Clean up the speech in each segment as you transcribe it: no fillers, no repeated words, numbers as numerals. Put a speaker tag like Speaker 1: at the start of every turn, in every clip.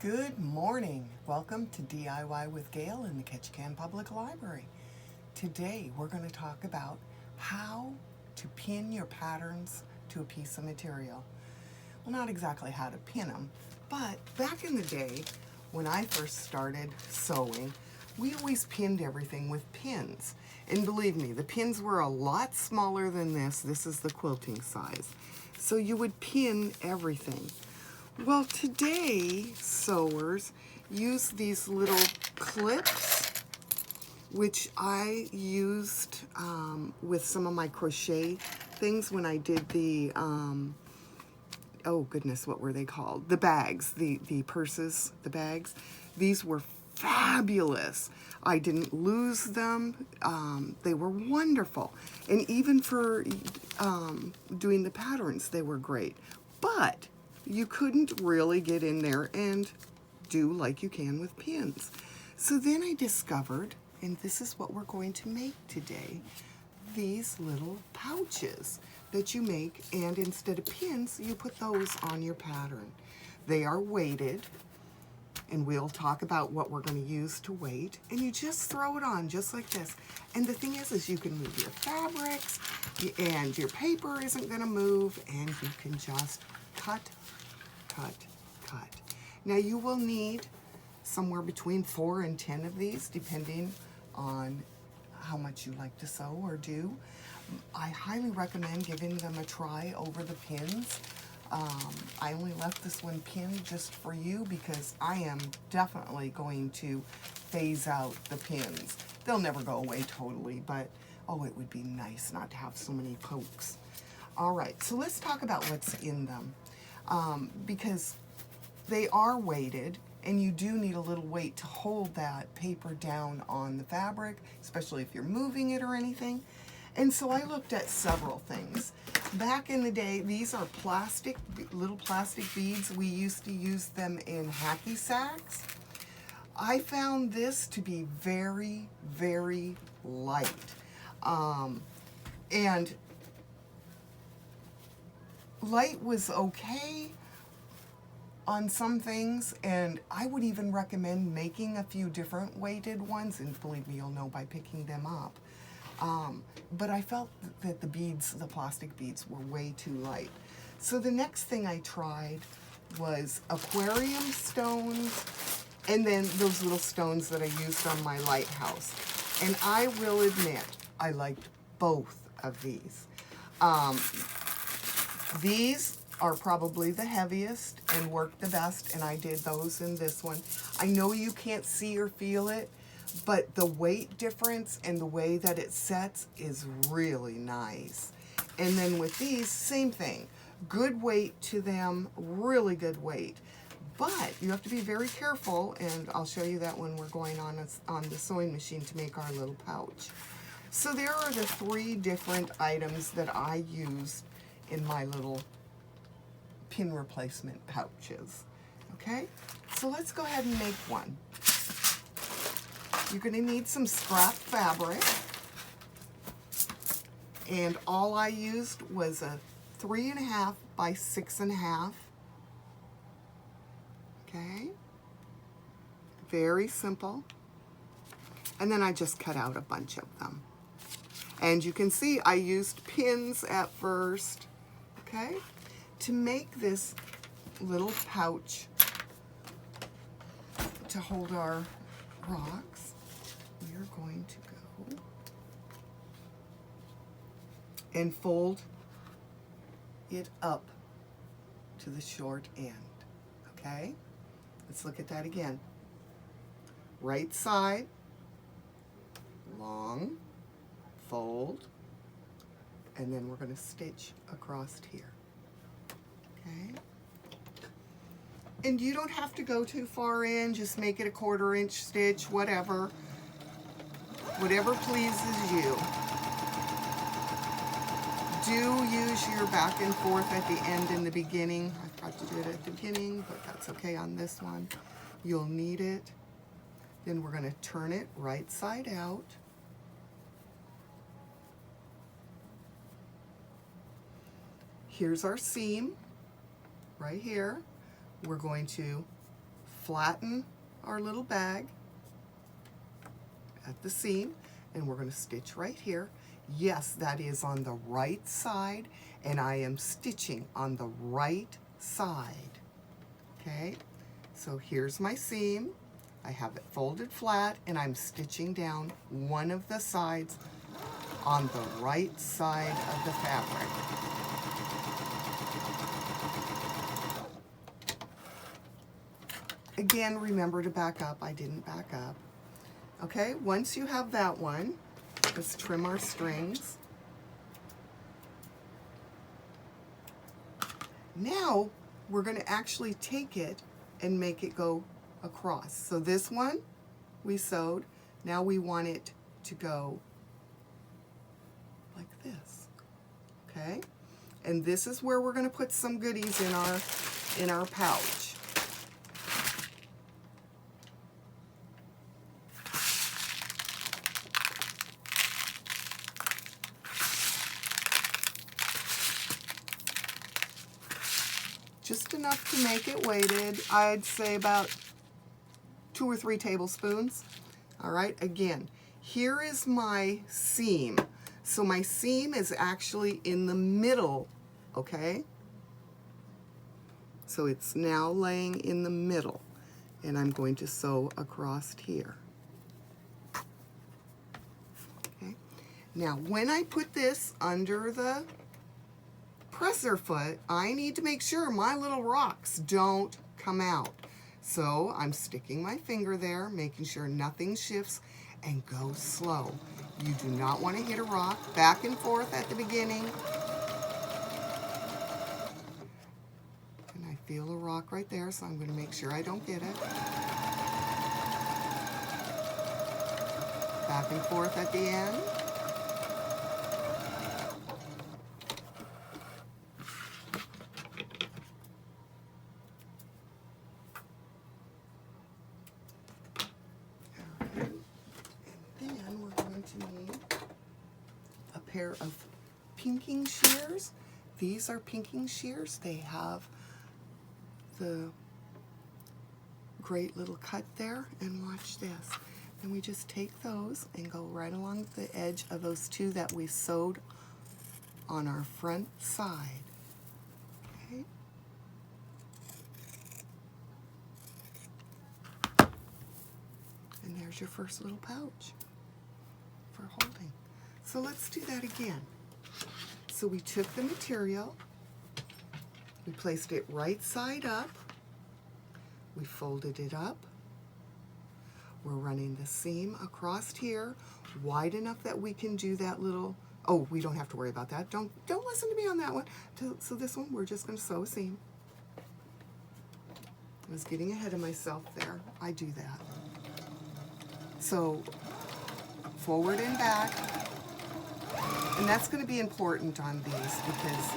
Speaker 1: Good morning. Welcome to DIY with Gayle in the Ketchikan Public Library. Today we're going to talk about how to pin your patterns to a piece of material. Well, not exactly how to pin them, but back in the day when I first started sewing, we always pinned everything with pins. And believe me, the pins were a lot smaller than this. This is the quilting size. So you would pin everything. Well, today, sewers use these little clips, which I used with some of my crochet things when I did the, oh goodness, what were they called? The bags, the purses, the bags. These were fabulous. I didn't lose them. They were wonderful. And even for doing the patterns, they were great. But you couldn't really get in there and do like you can with pins. So then I discovered, and this is what we're going to make today, these little pouches that you make, and instead of pins, you put those on your pattern. They are weighted, and we'll talk about what we're going to use to weight, and you just throw it on just like this. And the thing is you can move your fabrics, and your paper isn't going to move, and you can just cut, cut, cut. Now you will need somewhere between 4 and 10 of these, depending on how much you like to sew or do. I highly recommend giving them a try over the pins. I only left this one pinned just for you because I am definitely going to phase out the pins. They'll never go away totally, but oh, it would be nice not to have so many pokes. All right, so let's talk about what's in them. Because they are weighted, and you do need a little weight to hold that paper down on the fabric, especially if you're moving it or anything. And so I looked at several things. Back in the day, these are plastic, little plastic beads. We used to use them in hacky sacks. I found this to be very, very light. And light was okay on some things, and I would even recommend making a few different weighted ones, and believe me, you'll know by picking them up. But I felt that the beads, the plastic beads, were way too light. So the next thing I tried was aquarium stones, and then those little stones that I used on my lighthouse. And I will admit, I liked both of these. These are probably the heaviest and work the best, and I did those in this one. I know you can't see or feel it, but the weight difference and the way that it sets is really nice. And then with these, same thing. Good weight to them, really good weight. But you have to be very careful, and I'll show you that when we're going on the sewing machine to make our little pouch. So there are the 3 different items that I used in my little pin replacement pouches. Okay, so let's go ahead and make one. You're going to need some scrap fabric, and all I used was a 3.5 by 6.5. Okay, very simple. And then I just cut out a bunch of them. And you can see I used pins at first. Okay, to make this little pouch to hold our rocks, we are going to go and fold it up to the short end. Okay, let's look at that again. Right side, long, fold, and then we're going to stitch across here. Okay, and you don't have to go too far in, just make it a 1/4 inch stitch, whatever pleases you. Do use your back and forth at the end and the beginning. I forgot to do it at the beginning, but that's okay on this one. You'll need it. Then we're going to turn it right side out. Here's our seam right here. We're going to flatten our little bag at the seam, and we're going to stitch right here. Yes, that is on the right side, and I am stitching on the right side. Okay, so here's my seam. I have it folded flat, and I'm stitching down one of the sides on the right side of the fabric. Again, remember to back up. I didn't back up. Okay, once you have that one, let's trim our strings. Now, we're going to actually take it and make it go across. So this one we sewed. Now we want it to go like this. Okay? And this is where we're going to put some goodies in our pouch. Just enough to make it weighted. I'd say about 2 or 3 tablespoons. All right, again, here is my seam. So my seam is actually in the middle, okay? So it's now laying in the middle, and I'm going to sew across here. Okay. Now, when I put this under the presser foot, I need to make sure my little rocks don't come out. So I'm sticking my finger there, making sure nothing shifts, and go slow. You do not want to hit a rock. Back and forth at the beginning. And I feel a rock right there, so I'm going to make sure I don't get it. Back and forth at the end. Pair of pinking shears. These are pinking shears. They have the great little cut there, and watch this. And we just take those and go right along the edge of those two that we sewed on our front side. Okay. And there's your first little pouch for holding. So let's do that again. So we took the material, we placed it right side up, we folded it up, we're running the seam across here, wide enough that we can do that little, oh, we don't have to worry about that. Don't listen to me on that one. So this one, we're just going to sew a seam. I was getting ahead of myself there. I do that. So forward and back. And that's going to be important on these because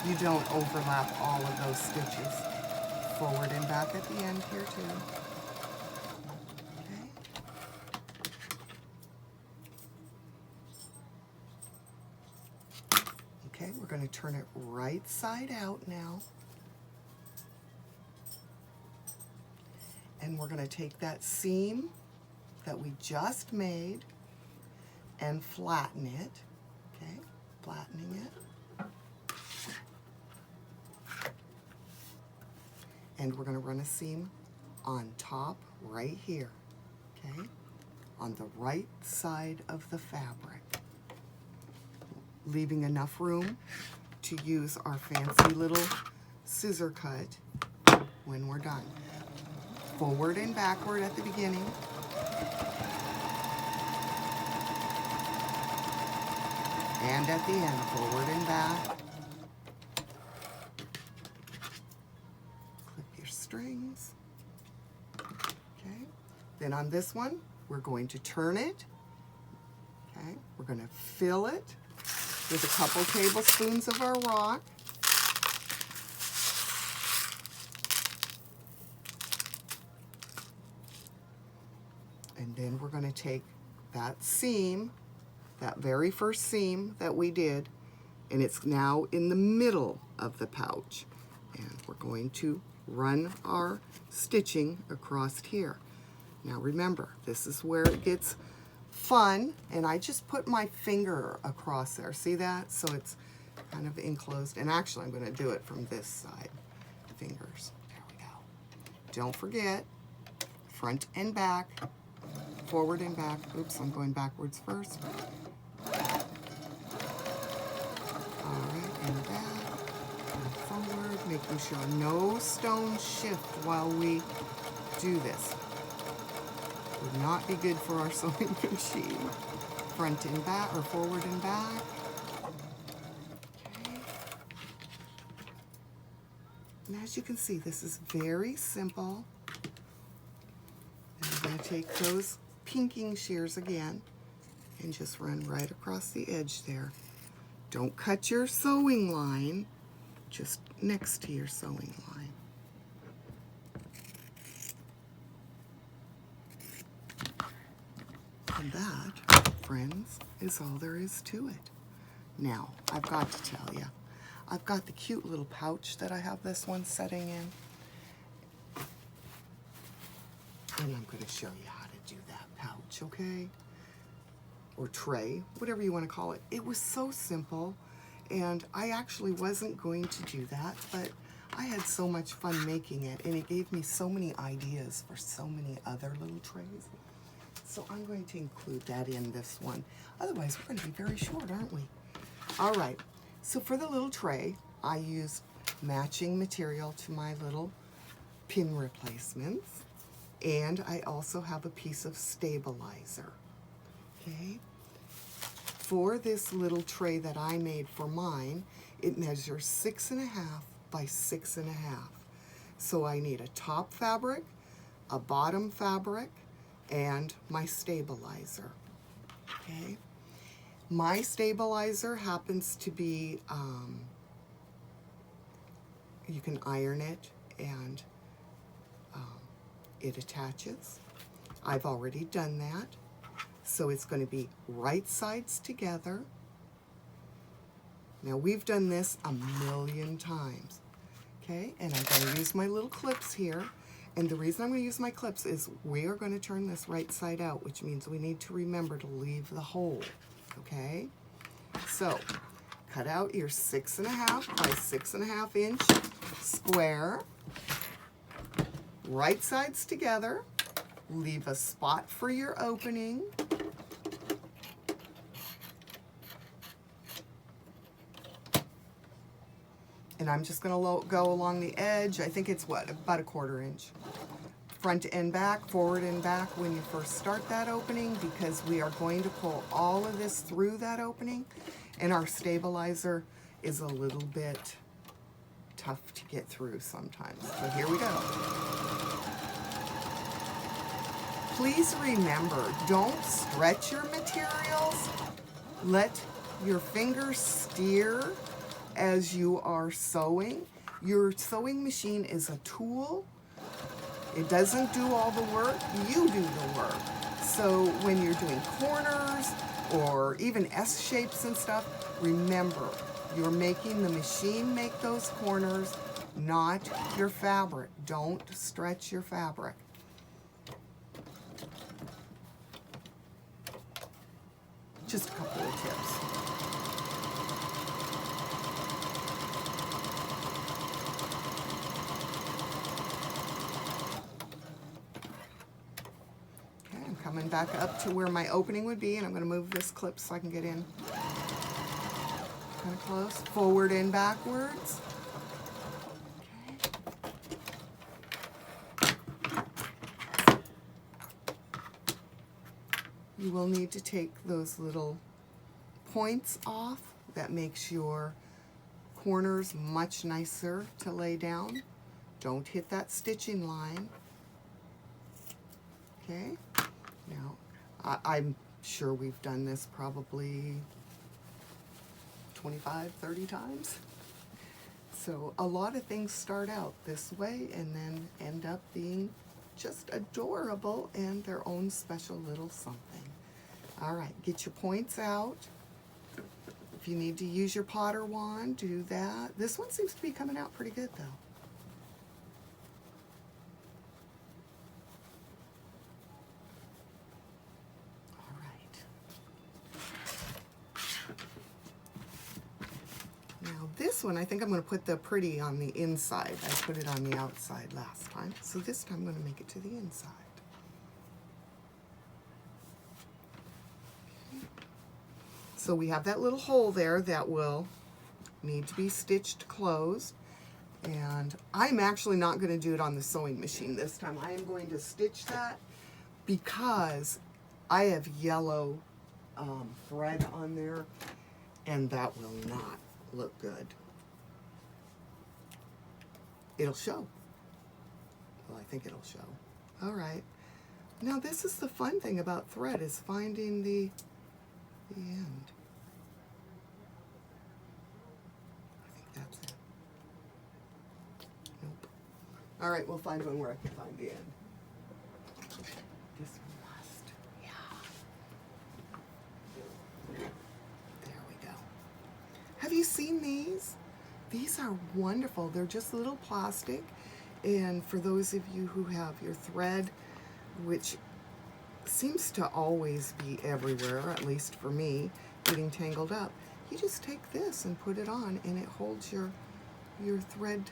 Speaker 1: you don't overlap all of those stitches. Forward and back at the end here too. Okay. Okay, we're going to turn it right side out now. And we're going to take that seam that we just made and flatten it. Okay, flattening it. And we're going to run a seam on top right here, okay, on the right side of the fabric, leaving enough room to use our fancy little scissor cut when we're done. Forward and backward at the beginning. And at the end, forward and back. Clip your strings. Okay. Then on this one, we're going to turn it. Okay. We're going to fill it with a couple tablespoons of our rock. And then we're going to take that seam, that very first seam that we did, and it's now in the middle of the pouch. And we're going to run our stitching across here. Now remember, this is where it gets fun, and I just put my finger across there. See that? So it's kind of enclosed. And actually, I'm going to do it from this side. Fingers. There we go. Don't forget, front and back, forward and back. Oops, I'm going backwards first. All right, and back, and forward, making sure no stones shift while we do this. Would not be good for our sewing machine. Front and back, or forward and back. Okay. And as you can see, this is very simple. And I'm going to take those pinking shears again and just run right across the edge there. Don't cut your sewing line, just next to your sewing line. And that, friends, is all there is to it. Now, I've got to tell you, I've got the cute little pouch that I have this one setting in. And I'm going to show you how to do that pouch, okay? Or tray, whatever you want to call it. It was so simple, and I actually wasn't going to do that, but I had so much fun making it, and it gave me so many ideas for so many other little trays. So I'm going to include that in this one. Otherwise, we're going to be very short, aren't we? All right, so for the little tray, I used matching material to my little pin replacements, and I also have a piece of stabilizer, okay? For this little tray that I made for mine, it measures 6.5 by 6.5. So I need a top fabric, a bottom fabric, and my stabilizer, okay? My stabilizer happens to be, you can iron it and it attaches. I've already done that. So it's going to be right sides together. Now we've done this a million times, okay? And I'm going to use my little clips here. And the reason I'm going to use my clips is we are going to turn this right side out, which means we need to remember to leave the hole, okay? So cut out your 6.5 by 6.5 inch square, right sides together, leave a spot for your opening. And I'm just going to go along the edge. I think it's what, about 1/4 inch. Front and back, forward and back when you first start that opening, because we are going to pull all of this through that opening, and our stabilizer is a little bit tough to get through sometimes. So here we go. Please remember, don't stretch your materials. Let your fingers steer as you are sewing. Your sewing machine is a tool. It doesn't do all the work, you do the work. So when you're doing corners or even S shapes and stuff, remember, you're making the machine make those corners, not your fabric. Don't stretch your fabric. Just a couple of tips. Coming back up to where my opening would be, and I'm going to move this clip so I can get in kind of close, forward and backwards. Okay. You will need to take those little points off. That makes your corners much nicer to lay down. Don't hit that stitching line. Okay. Now, I'm sure we've done this probably 25, 30 times. So a lot of things start out this way and then end up being just adorable and their own special little something. All right, get your points out. If you need to use your Potter wand, do that. This one seems to be coming out pretty good though. Now this one, I think I'm going to put the pretty on the inside. I put it on the outside last time. So this time I'm going to make it to the inside. Okay. So we have that little hole there that will need to be stitched closed. And I'm actually not going to do it on the sewing machine this time. I am going to stitch that because I have yellow thread on there, and that will not look good. It'll show. Well, I think it'll show. All right. Now this is the fun thing about thread, is finding the end. I think that's it. Nope. All right, we'll find one where I can find the end. This must, yeah. There we go. Have you seen these? These are wonderful. They're just little plastic. And for those of you who have your thread, which seems to always be everywhere, at least for me, getting tangled up, you just take this and put it on, and it holds your thread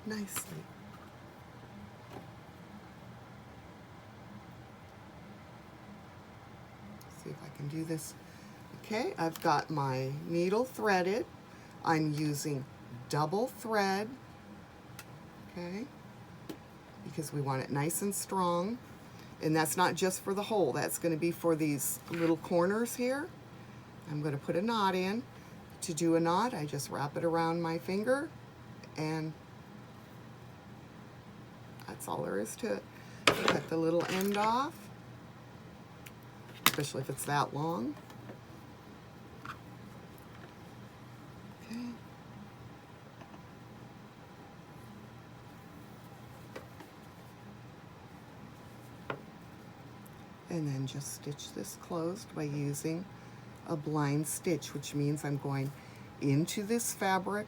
Speaker 1: nicely. See if I can do this. Okay, I've got my needle threaded. I'm using double thread, okay, because we want it nice and strong. And that's not just for the hole, that's going to be for these little corners here. I'm going to put a knot in. To do a knot, I just wrap it around my finger, and that's all there is to it. Cut the little end off, especially if it's that long. Okay. And then just stitch this closed by using a blind stitch, which means I'm going into this fabric.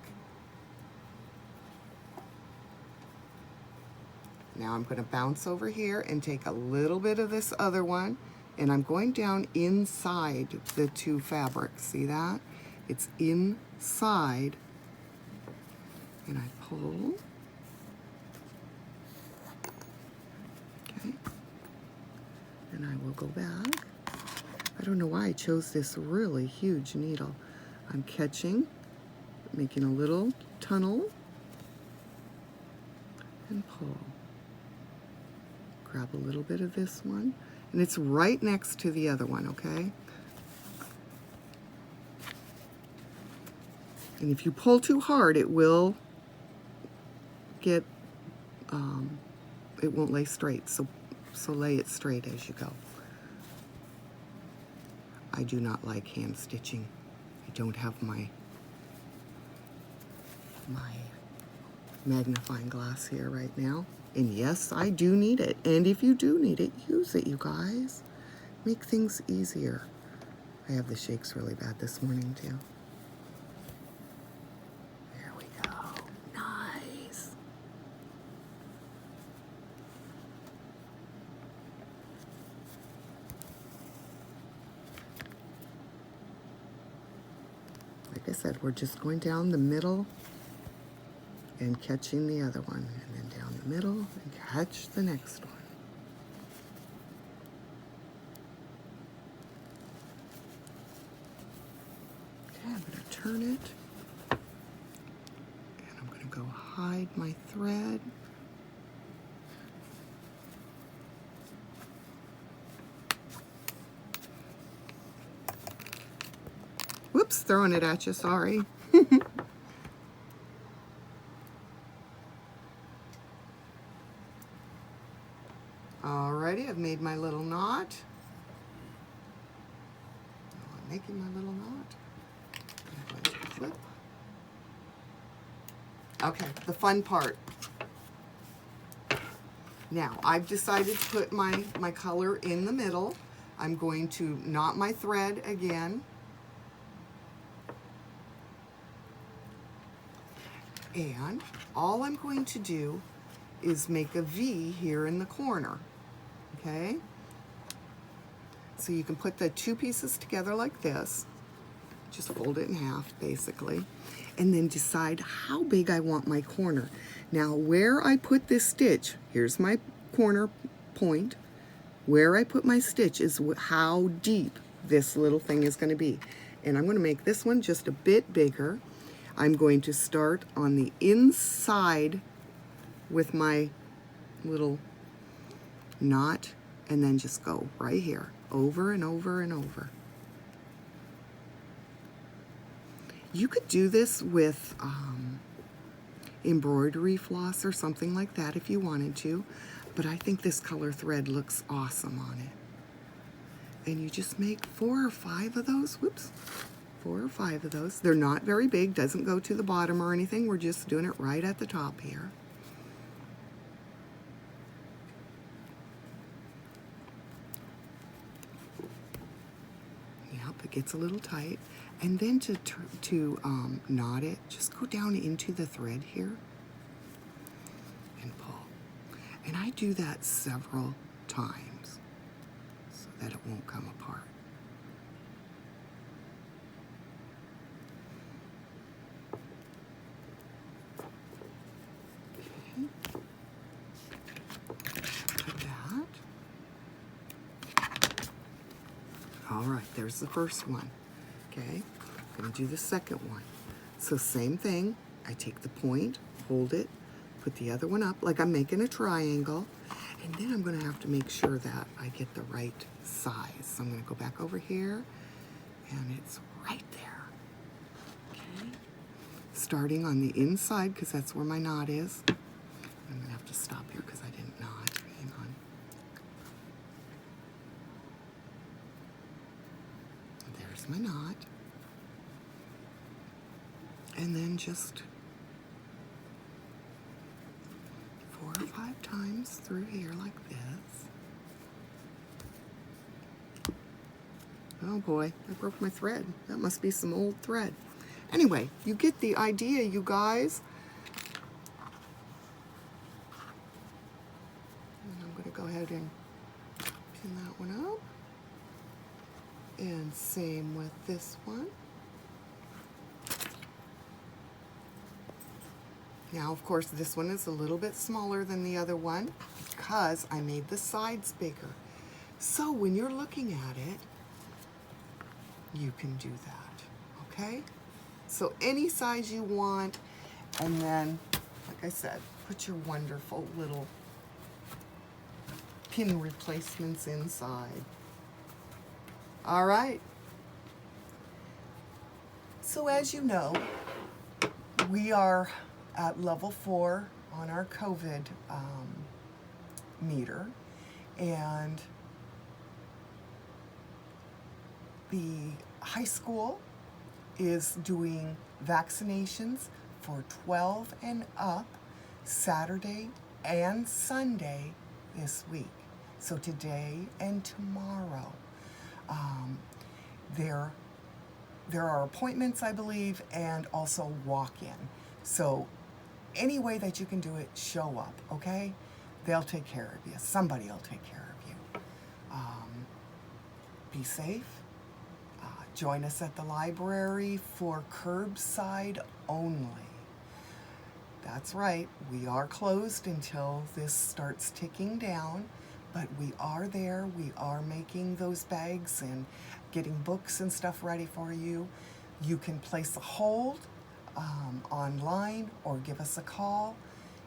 Speaker 1: Now I'm going to bounce over here and take a little bit of this other one, and I'm going down inside the two fabrics. See that? It's inside, and I pull. Okay. And I will go back. I don't know why I chose this really huge needle. I'm catching, making a little tunnel, and pull. Grab a little bit of this one, and it's right next to the other one, okay? And if you pull too hard, it will get, it won't lay straight, so lay it straight as you go. I do not like hand stitching. I don't have my magnifying glass here right now. And yes, I do need it. And if you do need it, use it, you guys. Make things easier. I have the shakes really bad this morning too. There we go. Nice. Like I said, we're just going down the middle and catching the other one, and then down the middle and catch the next one. Okay, I'm going to turn it, and I'm going to go hide my thread. Whoops, throwing it at you, sorry. Alrighty, I've made my little knot. I'm making my little knot. I'm going to flip. Okay, the fun part. Now, I've decided to put my color in the middle. I'm going to knot my thread again. And all I'm going to do is make a V here in the corner, okay? So you can put the two pieces together like this, Just fold it in half, basically. And then decide how big I want my corner. Now, where I put this stitch, here's my corner point. Where I put my stitch is how deep this little thing is going to be. And I'm going to make this one just a bit bigger. I'm going to start on the inside with my little knot and then just go right here, over and over and over. You could do this with embroidery floss or something like that if you wanted to, but I think this color thread looks awesome on it. And you just make 4 or 5 of those. Whoops. 4 or 5 of those. They're not very big, doesn't go to the bottom or anything. We're just doing it right at the top here. Yep, it gets a little tight. And then to knot it, just go down into the thread here and pull. And I do that several times so that it won't come apart. Okay. Like that. All right, there's the first one. Okay, I'm going to do the second one. So same thing, I take the point, hold it, put the other one up like I'm making a triangle, and then I'm going to have to make sure that I get the right size. So I'm going to go back over here, and it's right there. Okay, starting on the inside because that's where my knot is. I'm going to have to stop here because I didn't knot. Hang on. There's my knot. And then just 4 or 5 times through here like this. Oh boy, I broke my thread. That must be some old thread. Anyway, you get the idea, you guys. And I'm going to go ahead and pin that one up. And same with this one. Now, of course, this one is a little bit smaller than the other one because I made the sides bigger. So when you're looking at it, you can do that, okay? So any size you want, and then, like I said, put your wonderful little pin replacements inside. All right. So as you know, we are at level 4 on our COVID meter, and the high school is doing vaccinations for 12 and up Saturday and Sunday this week. So today and tomorrow. There are appointments, I believe, and also walk-in. So any way that you can do it, show up, okay? They'll take care of you. Somebody will take care of you. Be safe. Join us at the library for curbside only. That's right, we are closed until this starts ticking down, but we are there. We are making those bags and getting books and stuff ready for you. You can place a hold online or give us a call.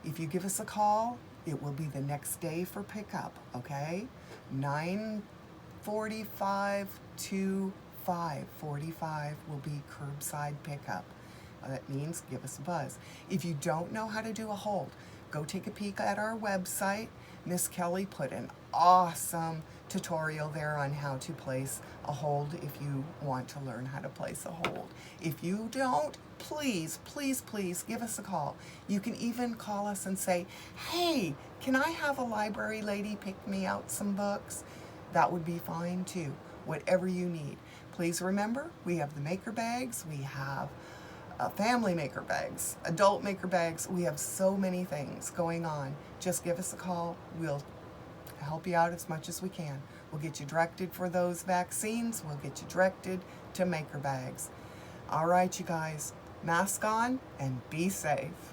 Speaker 1: If you give us a call, it will be the next day for pickup, okay? 9:45 to 5:45 will be curbside pickup. That means give us a buzz. If you don't know how to do a hold, go take a peek at our website. Miss Kelly put an awesome tutorial there on how to place a hold if you want to learn how to place a hold. If you don't, please, please, please give us a call. You can even call us and say, hey, can I have a library lady pick me out some books? That would be fine too, whatever you need. Please remember, we have the maker bags, we have family maker bags, adult maker bags. We have so many things going on. Just give us a call. We'll help you out as much as we can. We'll get you directed for those vaccines. We'll get you directed to maker bags. All right, you guys, mask on and be safe.